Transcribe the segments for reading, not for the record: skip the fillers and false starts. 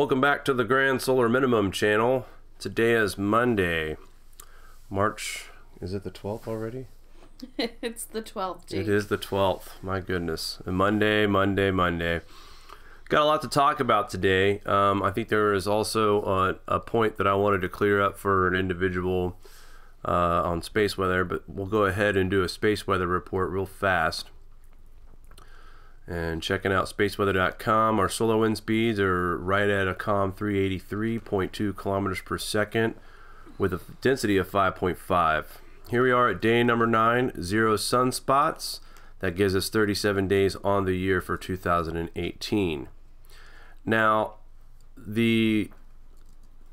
Welcome back to the Grand Solar Minimum channel. Today is Monday, March, is it the 12th already? It's the 12th, Jake. It is the 12th, my goodness. Monday. Got a lot to talk about today. I think there is also a point that I wanted to clear up for an individual on space weather, but we'll go ahead and do a space weather report real fast. And checking out spaceweather.com, our solar wind speeds are right at a calm 383.2 kilometers per second with a density of 5.5. Here we are at day number 9, 0 sunspots. That gives us 37 days on the year for 2018. Now, the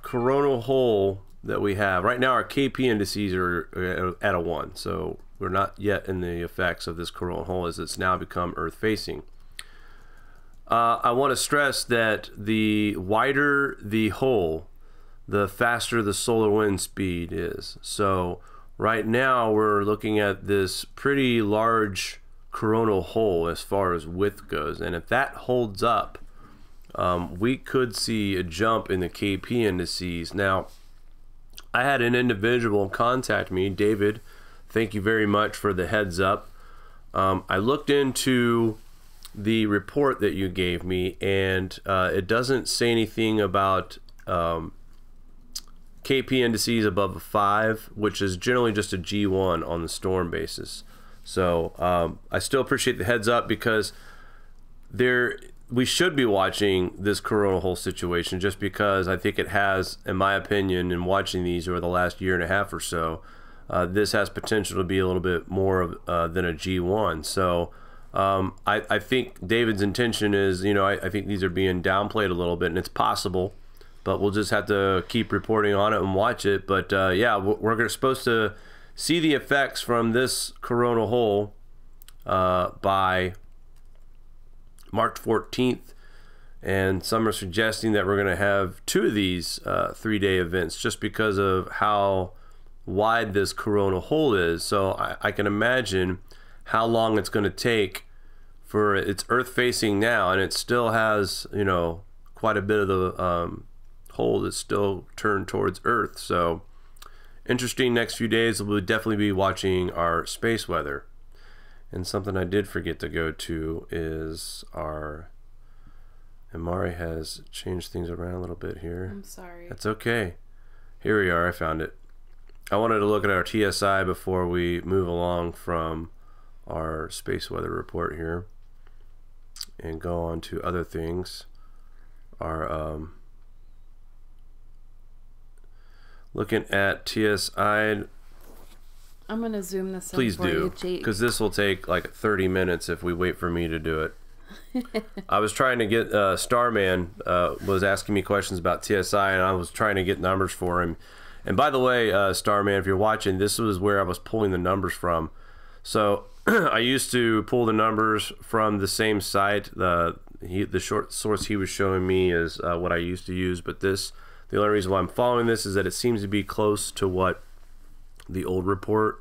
coronal hole that we have, right now our KP indices are at a 1, so we're not yet in the effects of this coronal hole as it's now become Earth facing. I want to stress that the wider the hole, the faster the solar wind speed is. So right now we're looking at this pretty large coronal hole as far as width goes, and if that holds up, we could see a jump in the KP indices. Now, I had an individual contact me, David. Thank you very much for the heads up. I looked into the report that you gave me, and it doesn't say anything about KP indices above a 5, which is generally just a G1 on the storm basis. So I still appreciate the heads up, because we should be watching this coronal hole situation, just because I think it has, in my opinion, in watching these over the last year and a half or so, this has potential to be a little bit more of, than a G1. So I think David's intention is, I think these are being downplayed a little bit, and it's possible, but we'll just have to keep reporting on it and watch it. But yeah, we're supposed to see the effects from this coronal hole by March 14th, and some are suggesting that we're going to have 2 of these 3-day events just because of how wide this coronal hole is. So I can imagine how long it's going to take for it's Earth facing now, and it still has quite a bit of the hole that's still turned towards Earth. So interesting next few days. We'll definitely be watching our space weather. And something I did forget to go to is our, and Mari has changed things around a little bit here. I'm sorry. That's okay. Here we are. I found it. I wanted to look at our TSI before we move along from our space weather report here and go on to other things. Our looking at TSI. I'm gonna zoom this in. Please for do, you, Jake, because this will take like 30 minutes if we wait for me to do it. I was trying to get Starman was asking me questions about TSI, and I was trying to get numbers for him. And by the way, Starman, if you're watching, this was where I was pulling the numbers from. So I used to pull the numbers from the same site. The short source he was showing me is what I used to use, but the only reason why I'm following this is that it seems to be close to what the old report.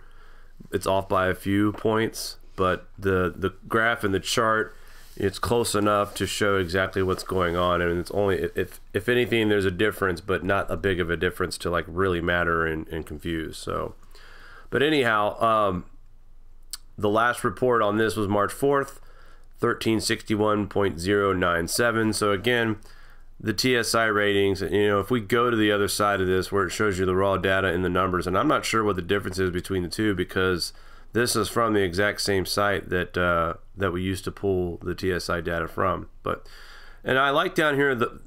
It's off by a few points, but the graph and the chart, it's close enough to show exactly what's going on, and it's only if anything there's a difference, but not a big of a difference to like really matter and confuse. So, but anyhow, the last report on this was March 4th, 1361.097. So again, the TSI ratings, if we go to the other side of this where it shows you the raw data in the numbers, and I'm not sure what the difference is between the two, because this is from the exact same site that that we used to pull the TSI data from. And I like down here, the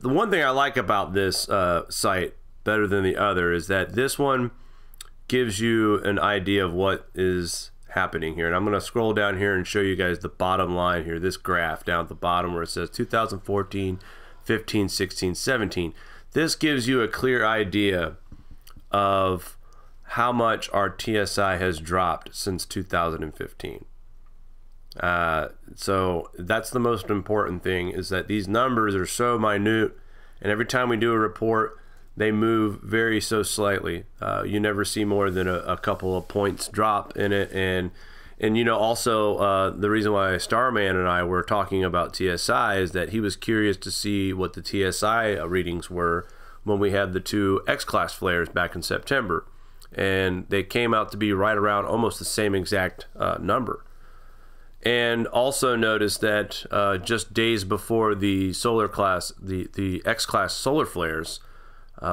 one thing I like about this site better than the other is that this one gives you an idea of what is happening here. And I'm going to scroll down here and show you guys the bottom line here, this graph down at the bottom where it says 2014, 15, 16, 17. This gives you a clear idea of how much our TSI has dropped since 2015. So that's the most important thing, is that these numbers are so minute, and every time we do a report they move so slightly. You never see more than a couple of points drop in it, and And, you know, also the reason why Starman and I were talking about TSI is that he was curious to see what the TSI readings were when we had the 2 X-class flares back in September. And they came out to be right around almost the same exact number. And also notice that just days before the solar class, the X-class solar flares,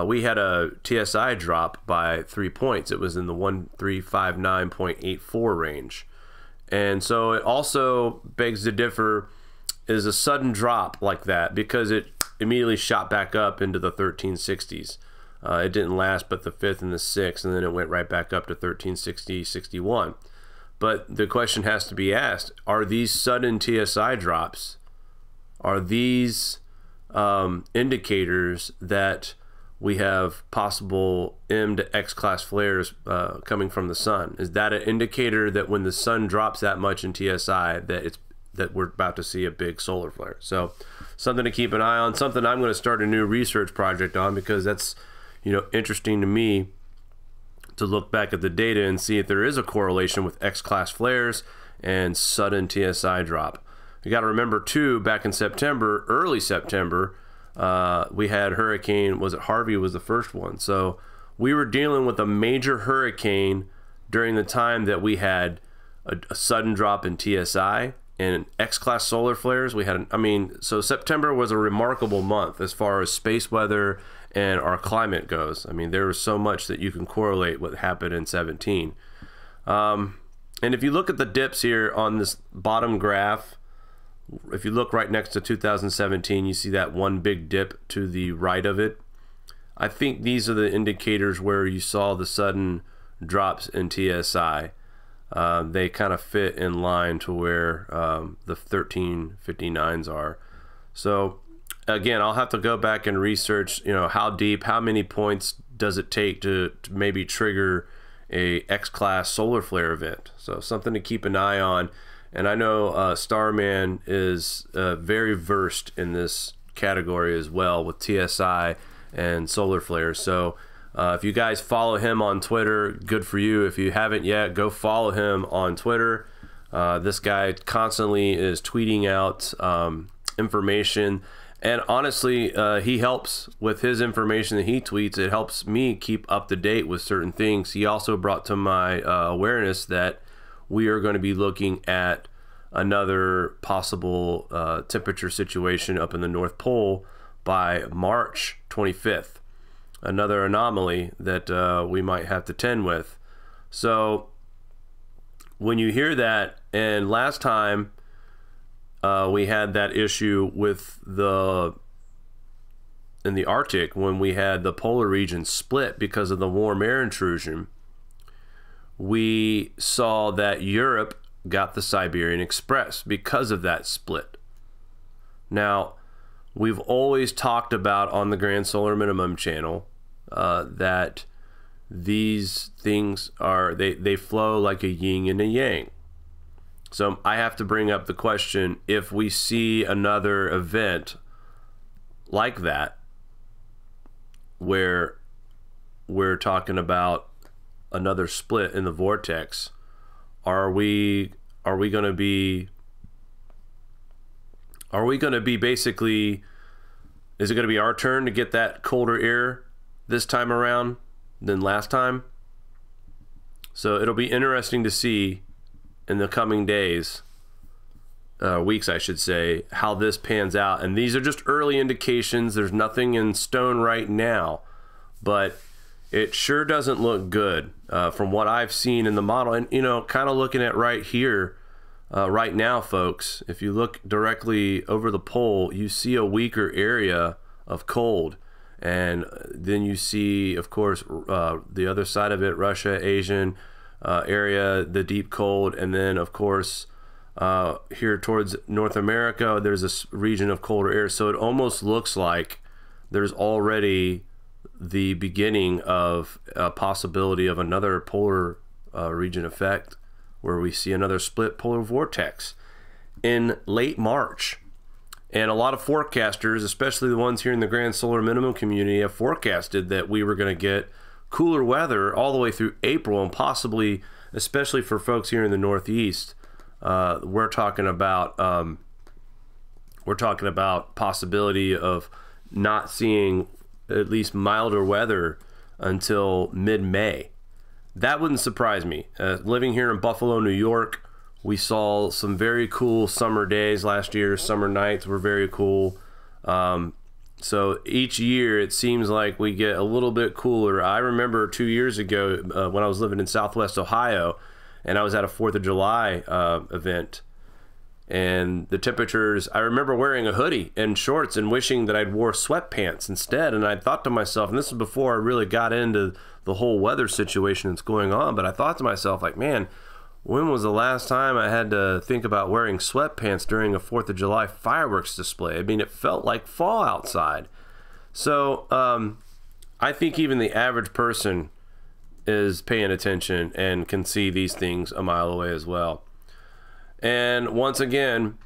we had a TSI drop by 3 points. It was in the 1359.84 range. And so it also begs to differ, is a sudden drop like that, because it immediately shot back up into the 1360s. It didn't last but the 5th and the 6th, and then it went right back up to 1360, 61. But the question has to be asked, are these sudden TSI drops, are these indicators that we have possible M to X class flares coming from the sun? Is that an indicator that when the sun drops that much in TSI that we're about to see a big solar flare? So something to keep an eye on, something I'm going to start a new research project on, because that's, you know, interesting to me to look back at the data and see if there is a correlation with X class flares and sudden TSI drop. You got to remember too, back in September, early September, we had hurricane, was it Harvey was the first one. So we were dealing with a major hurricane during the time that we had a sudden drop in TSI and X-class solar flares. We had, so September was a remarkable month as far as space weather and our climate goes. I mean, there was so much that you can correlate what happened in 17. And if you look at the dips here on this bottom graph, if you look right next to 2017, you see that one big dip to the right of it. I think these are the indicators where you saw the sudden drops in TSI. They kind of fit in line to where the 1359s are. So again, I'll have to go back and research, you know, how deep, how many points does it take to maybe trigger a X-class solar flare event. So something to keep an eye on. And I know Starman is very versed in this category as well with TSI and solar flares. So if you guys follow him on Twitter, good for you. If you haven't yet, go follow him on Twitter. This guy constantly is tweeting out information. And honestly, he helps with his information that he tweets. It helps me keep up to date with certain things. He also brought to my awareness that we are going to be looking at another possible temperature situation up in the North Pole by March 25th. Another anomaly that we might have to tend with. So when you hear that, and last time we had that issue with in the Arctic when we had the polar region split because of the warm air intrusion, we saw that Europe got the Siberian Express because of that split. Now, we've always talked about on the Grand Solar Minimum channel that these things are, they flow like a yin and a yang. So I have to bring up the question, if we see another event like that, where we're talking about another split in the vortex, are we going to be basically, is it going to be our turn to get that colder air this time around than last time? So it'll be interesting to see in the coming days, weeks I should say, how this pans out. And these are just early indications. There's nothing in stone right now, but it sure doesn't look good from what I've seen in the model. And, you know, kind of looking at right here, right now, folks, if you look directly over the pole, you see a weaker area of cold. And then you see, of course, the other side of it, Russia, Asian area, the deep cold. And then, of course, here towards North America, there's this region of colder air. So it almost looks like there's already the beginning of a possibility of another polar region effect, where we see another split polar vortex in late March. And a lot of forecasters, especially the ones here in the Grand Solar Minimum community, have forecasted that we were going to get cooler weather all the way through April and possibly especially for folks here in the Northeast. We're talking about possibility of not seeing at least milder weather until mid-May. That wouldn't surprise me. Living here in Buffalo, New York, we saw some very cool summer days last year. Summer nights were very cool. So each year it seems like we get a little bit cooler. I remember 2 years ago when I was living in Southwest Ohio, and I was at a 4th of July event. And the temperatures, I remember wearing a hoodie and shorts and wishing that I'd wore sweatpants instead. And I thought to myself, and this is before I really got into the whole weather situation that's going on, but I thought to myself, like, man, when was the last time I had to think about wearing sweatpants during a 4th of July fireworks display? I mean, it felt like fall outside. So I think even the average person is paying attention and can see these things a mile away as well. And once again,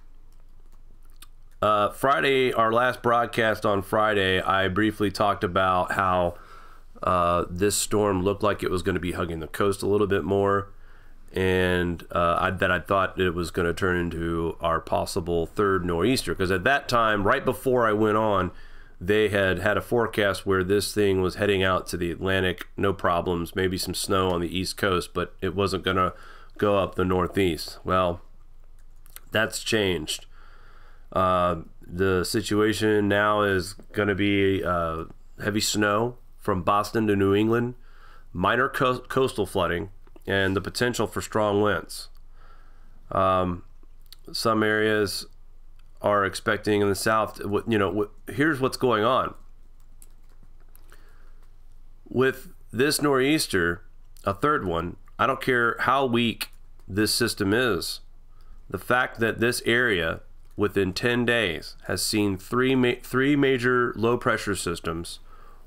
Friday, our last broadcast on Friday, I briefly talked about how this storm looked like it was going to be hugging the coast a little bit more, and that I thought it was going to turn into our possible third nor'easter. Because at that time, right before I went on, they had a forecast where this thing was heading out to the Atlantic, no problems, maybe some snow on the East Coast, but it wasn't going to go up the Northeast. Well, that's changed. The situation now is going to be heavy snow from Boston to New England, minor coastal flooding, and the potential for strong winds. Some areas are expecting in the south, here's what's going on. With this nor'easter, a third one, I don't care how weak this system is, the fact that this area within 10 days has seen three major low pressure systems.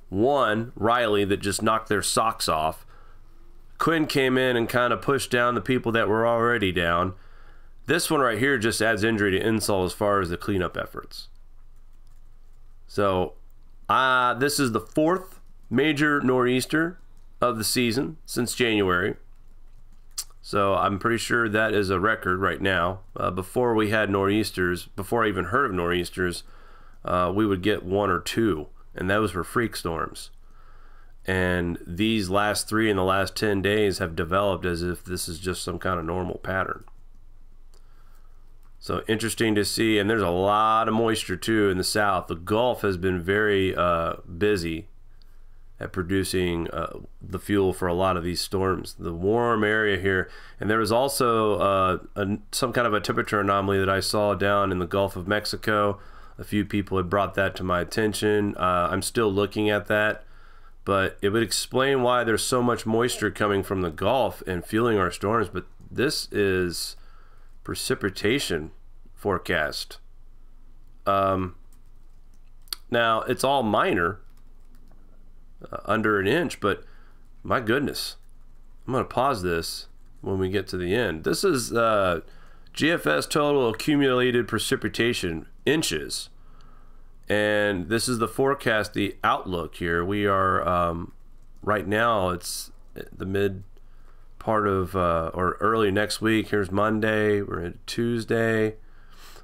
One, Riley, that just knocked their socks off. Quinn came in and kind of pushed down the people that were already down. This one right here just adds injury to insult as far as the cleanup efforts. So this is the 4th major nor'easter of the season since January. So I'm pretty sure that is a record right now. Before we had nor'easters, before I even heard of nor'easters, we would get 1 or 2, and those were freak storms. And these last 3 in the last 10 days have developed as if this is just some kind of normal pattern. So interesting to see, and there's a lot of moisture too in the south. The Gulf has been very busy at producing the fuel for a lot of these storms. The warm area here, and there was also some kind of a temperature anomaly that I saw down in the Gulf of Mexico. A few people had brought that to my attention. I'm still looking at that, but it would explain why there's so much moisture coming from the Gulf and fueling our storms. But this is precipitation forecast. Now it's all minor, under an inch, but my goodness, I'm going to pause this when we get to the end. This is GFS total accumulated precipitation inches, and this is the forecast, the outlook here. We are right now, it's the mid part of or early next week. Here's Monday, we're at Tuesday,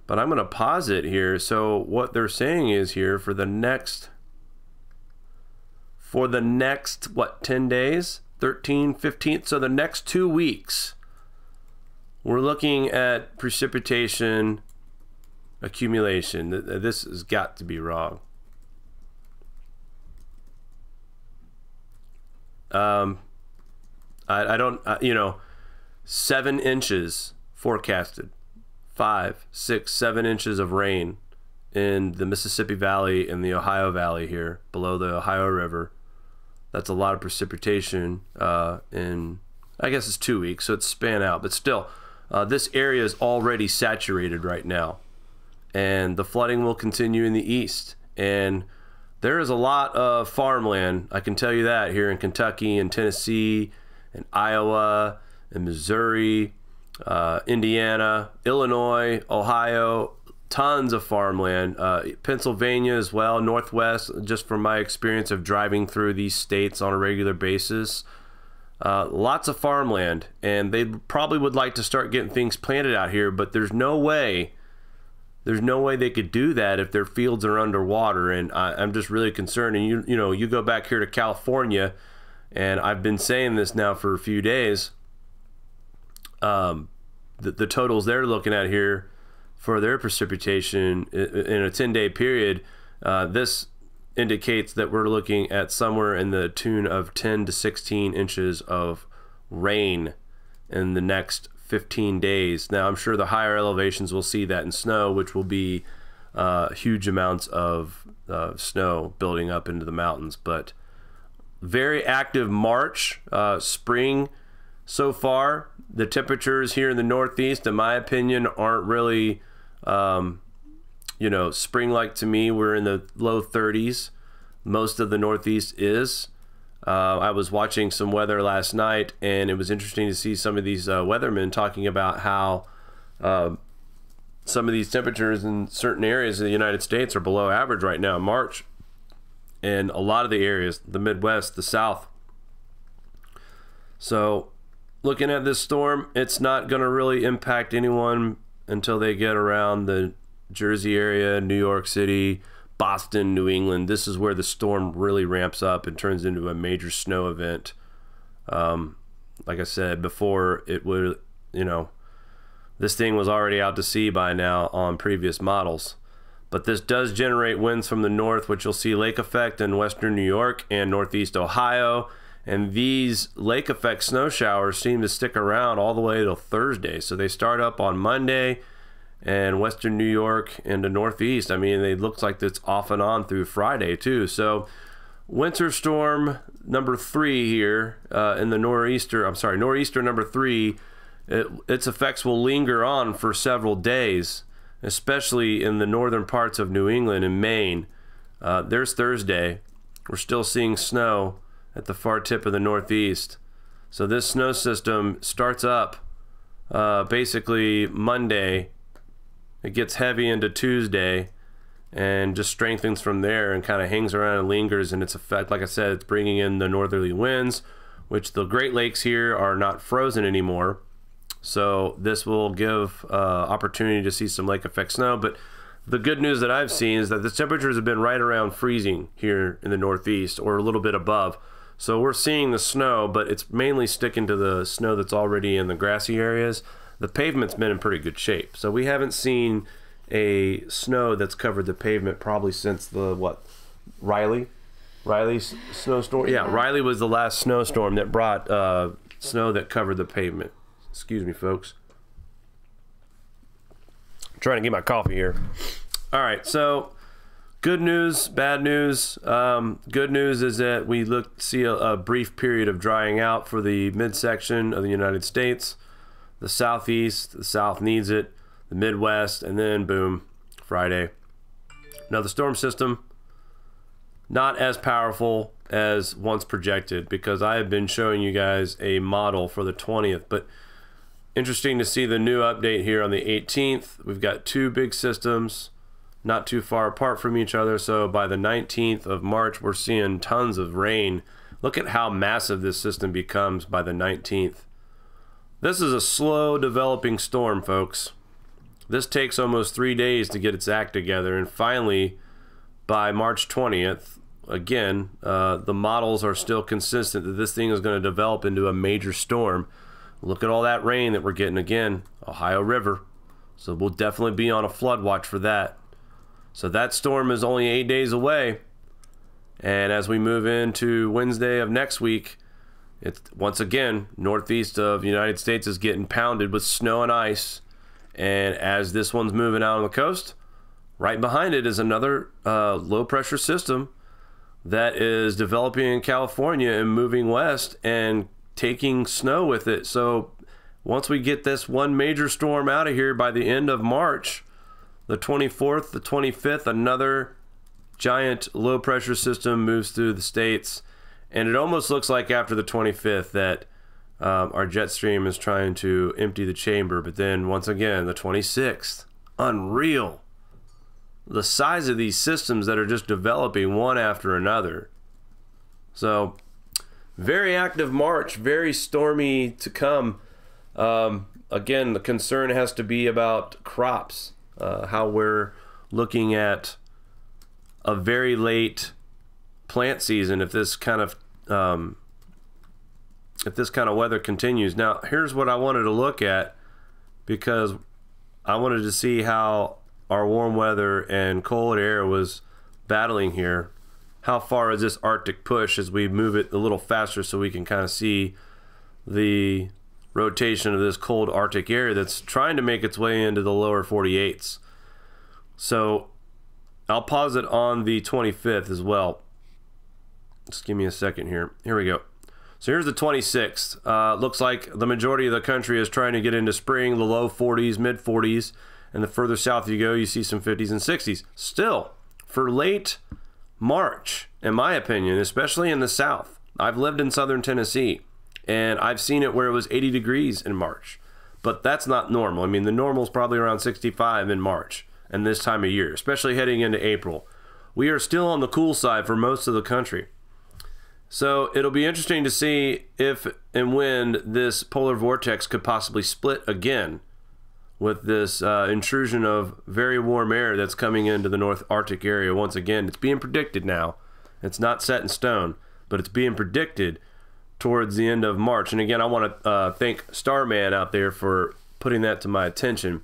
but I'm going to pause it here. So what they're saying is here for the next what, 10 days, 13, 15, so the next 2 weeks, we're looking at precipitation accumulation. This has got to be wrong. I don't, 7 inches forecasted, 5, 6, 7 inches of rain in the Mississippi Valley and the Ohio Valley here below the Ohio River. That's a lot of precipitation in, I guess it's 2 weeks, so it's span out. But still, this area is already saturated right now. And the flooding will continue in the east. And there is a lot of farmland, I can tell you that, here in Kentucky and Tennessee and Iowa and Missouri, Indiana, Illinois, Ohio, tons of farmland, Pennsylvania as well, Northwest, just from my experience of driving through these states on a regular basis. lots of farmland, and they probably would like to start getting things planted out here, but there's no way they could do that if their fields are underwater. And I'm just really concerned. And you know, you go back here to California, and I've been saying this now for a few days. The totals they're looking at here for their precipitation in a 10-day period, this indicates that we're looking at somewhere in the tune of 10 to 16 inches of rain in the next 15 days. Now, I'm sure the higher elevations will see that in snow, which will be huge amounts of snow building up into the mountains. But very active March, spring so far. The temperatures here in the Northeast, in my opinion, aren't really you know, spring-like to me. We're in the low 30s. Most of the Northeast is. I was watching some weather last night, and it was interesting to see some of these weathermen talking about how some of these temperatures in certain areas of the United States are below average right now in March. And a lot of the areas, the Midwest, the South. So looking at this storm, it's not going to really impact anyone until they get around the Jersey area, New York City, Boston, New England. This is where the storm really ramps up and turns into a major snow event. Like I said before, it would, you know, this thing was already out to sea by now on previous models. But this does generate winds from the north, which you'll see lake effect in western New York and northeast Ohio. And these lake effect snow showers seem to stick around all the way till Thursday. So they start up on Monday and western New York and the northeast. I mean, it looks like it's off and on through Friday too. So winter storm number 3 here in the nor'easter number 3, its effects will linger on for several days, especially in the northern parts of New England and Maine. There's Thursday. We're still seeing snow at the far tip of the Northeast. So this snow system starts up basically Monday. It gets heavy into Tuesday and just strengthens from there and kind of hangs around and lingers in its effect. Like I said, it's bringing in the northerly winds, which the Great Lakes here are not frozen anymore. So this will give opportunity to see some lake effect snow. But the good news that I've seen is that the temperatures have been right around freezing here in the Northeast, or a little bit above. So we're seeing the snow, but it's mainly sticking to the snow that's already in the grassy areas. The pavement's been in pretty good shape. So we haven't seen a snow that's covered the pavement probably since the, what, Riley's snowstorm? Yeah, Riley was the last snowstorm that brought snow that covered the pavement. Excuse me, folks. I'm trying to get my coffee here. All right, so good news, bad news. Good news is that we see a brief period of drying out for the midsection of the United States. The Southeast, the South needs it. The Midwest, and then boom, Friday. Now the storm system, not as powerful as once projected, because I have been showing you guys a model for the 20th, but interesting to see the new update here on the 18th. We've got 2 big systems not too far apart from each other, so by the 19th of March we're seeing tons of rain. Look at how massive this system becomes by the 19th. This is a slow developing storm, folks. This takes almost 3 days to get its act together, and finally by March 20th, again, the models are still consistent that this thing is going to develop into a major storm. Look at all that rain that we're getting again, Ohio River. So we'll definitely be on a flood watch for that. So that storm is only 8 days away. And as we move into Wednesday of next week, it's once again, northeast of the United States is getting pounded with snow and ice. And as this one's moving out on the coast, right behind it is another low pressure system that is developing in California and moving west and taking snow with it. So once we get this one major storm out of here by the end of March, the 24th, the 25th, another giant low pressure system moves through the states. And it almost looks like after the 25th that our jet stream is trying to empty the chamber. But then once again, the 26th, unreal. The size of these systems that are just developing one after another. So very active March, very stormy to come. Again, the concern has to be about crops, how we're looking at a very late plant season if this kind of weather continues. Now, here's what I wanted to look at, because I wanted to see how our warm weather and cold air was battling here. How far is this Arctic push as we move it a little faster so we can kind of see the rotation of this cold Arctic air that's trying to make its way into the lower 48s. So I'll pause it on the 25th as well. Just give me a second here. Here we go. So here's the 26th. Looks like the majority of the country is trying to get into spring, the low 40s, mid 40s, and the further south you go, you see some 50s and 60s. Still, for late March, in my opinion, especially in the south, I've lived in southern Tennessee, and I've seen it where it was 80 degrees in March. But that's not normal. I mean, the normal is probably around 65 in March and this time of year, especially heading into April. We are still on the cool side for most of the country. So it'll be interesting to see if and when this polar vortex could possibly split again with this intrusion of very warm air that's coming into the North Arctic area. Once again, it's being predicted now. It's not set in stone, but it's being predicted towards the end of March. And again, I want to thank Starman out there for putting that to my attention.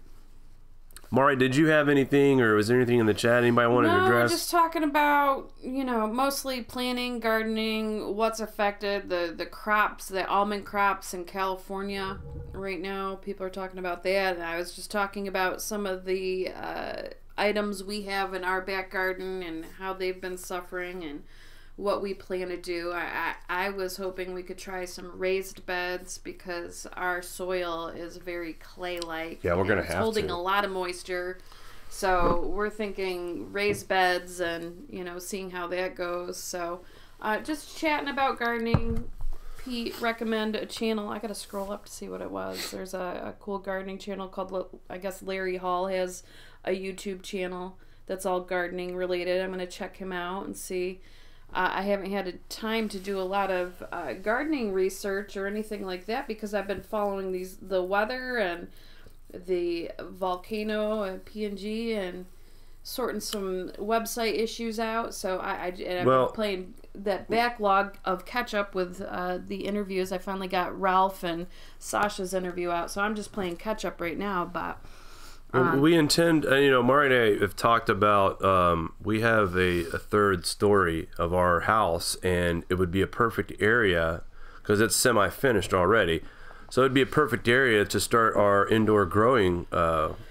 Mari, did you have anything, or was there anything in the chat anybody wanted to address? No, just talking about, you know, mostly planting, gardening, what's affected, the crops, the almond crops in California right now. People are talking about that. And I was just talking about some of the items we have in our back garden and how they've been suffering and what we plan to do. I was hoping we could try some raised beds because our soil is very clay-like. Yeah, we're going to have to. It's holding a lot of moisture. So we're thinking raised beds and, you know, seeing how that goes. So just chatting about gardening. Pete recommended a channel. I got to scroll up to see what it was. There's a cool gardening channel called, I guess Larry Hall has a YouTube channel that's all gardening related. I'm going to check him out and see. I haven't had time to do a lot of gardening research or anything like that because I've been following the weather and the volcano and PNG and sorting some website issues out. So I've been playing that backlog of catch up with the interviews. I finally got Ralph and Sasha's interview out, so I'm just playing catch up right now. But we intend, you know, Mari and I have talked about, we have a third story of our house, and it would be a perfect area because it's semi-finished already. So it'd be a perfect area to start our indoor growing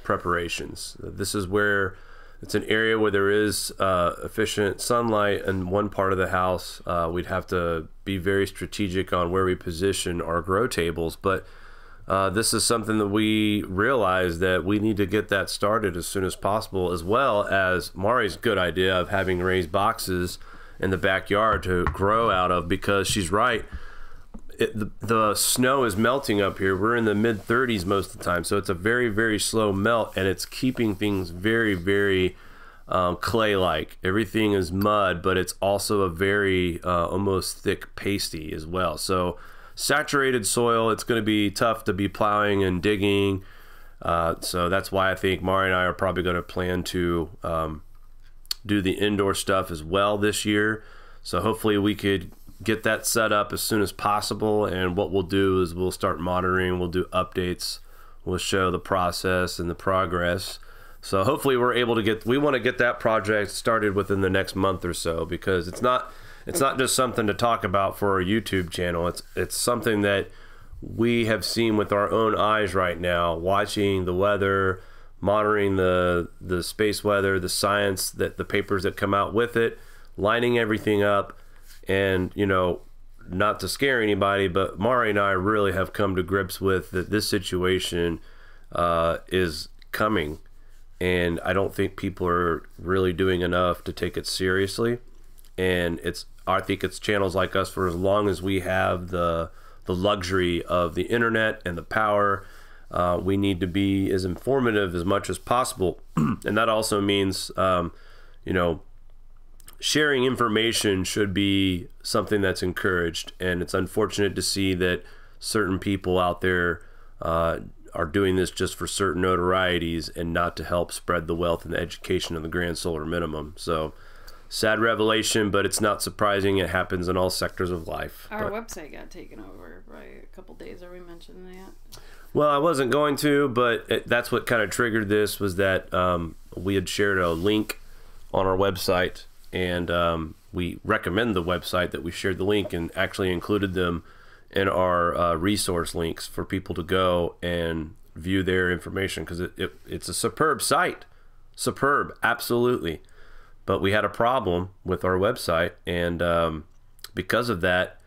preparations. This is where it's an area where there is efficient sunlight in one part of the house. We'd have to be very strategic on where we position our grow tables, but this is something that we realize that we need to get that started as soon as possible, as well as Mari's good idea of having raised boxes in the backyard to grow out of, because she's right. The snow is melting up here. We're in the mid 30s most of the time, so it's a very, very slow melt, and it's keeping things very, very clay-like. Everything is mud, but it's also a very almost thick pasty as well. So saturated soil, it's going to be tough to be plowing and digging. So that's why I think Mari and I are probably going to plan to do the indoor stuff as well this year. So hopefully we could get that set up as soon as possible, and what we'll do is we'll start monitoring, we'll do updates, we'll show the process and the progress. So hopefully we're able to we want to get that project started within the next month or so, because it's not just something to talk about for our YouTube channel. It's something that we have seen with our own eyes right now, watching the weather, monitoring the space weather, the science, that the papers that come out with it, lining everything up. And, you know, not to scare anybody, but Mari and I really have come to grips with that this situation is coming. And I don't think people are really doing enough to take it seriously. And I think it's channels like us, for as long as we have the luxury of the internet and the power, we need to be as informative as much as possible. And that also means, you know, sharing information should be something that's encouraged, and it's unfortunate to see that certain people out there are doing this just for certain notorieties and not to help spread the wealth and the education of the grand solar minimum. So sad revelation, but it's not surprising. It happens in all sectors of life. Our website got taken over by a couple days. Are we mentioning that? Well, I wasn't going to, but that's what kind of triggered this, was that we had shared a link on our website, and we recommend the website that we shared the link and actually included them in our resource links for people to go and view their information, because it's a superb site. Superb, absolutely. But we had a problem with our website, and because of that,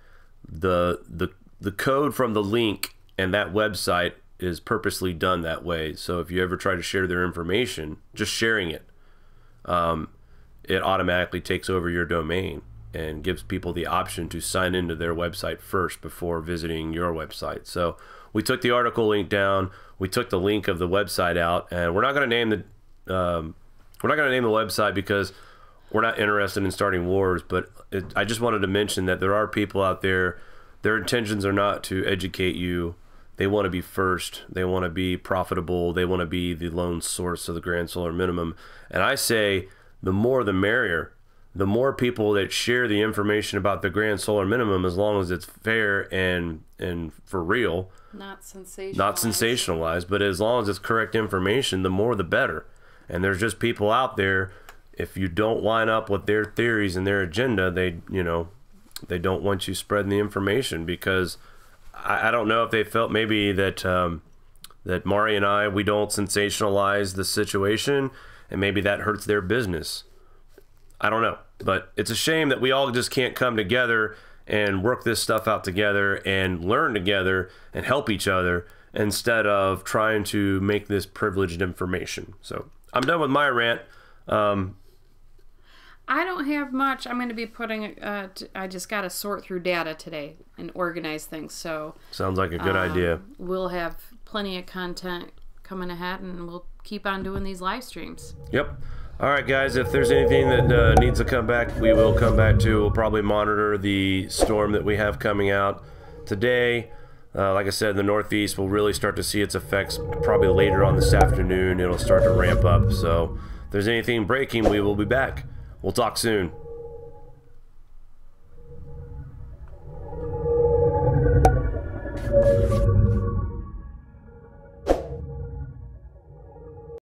the code from the link and that website is purposely done that way. So if you ever try to share their information, just sharing it, it automatically takes over your domain and gives people the option to sign into their website first before visiting your website. So we took the article link down, we took the link of the website out, and we're not going to name the website because we're not interested in starting wars. But I just wanted to mention that there are people out there, their intentions are not to educate you. They want to be first. They want to be profitable. They want to be the lone source of the grand solar minimum. And I say the more the merrier. The more people that share the information about the grand solar minimum, as long as it's fair and for real, not sensationalized, but as long as it's correct information, the more the better. And there's just people out there, if you don't line up with their theories and their agenda, they don't want you spreading the information, because I don't know if they felt maybe that that Mari and I, we don't sensationalize the situation, and maybe that hurts their business. I don't know, but it's a shame that we all just can't come together and work this stuff out together and learn together and help each other, instead of trying to make this privileged information. So I'm done with my rant. I don't have much. I'm going to be putting, I just got to sort through data today and organize things. So sounds like a good idea. We'll have plenty of content coming ahead, and we'll keep on doing these live streams. Yep. All right, guys, if there's anything that needs to come back, we will come back to. We'll probably monitor the storm that we have coming out today. Like I said, in the Northeast, we'll really start to see its effects probably later on this afternoon. It'll start to ramp up. So if there's anything breaking, we will be back. We'll talk soon.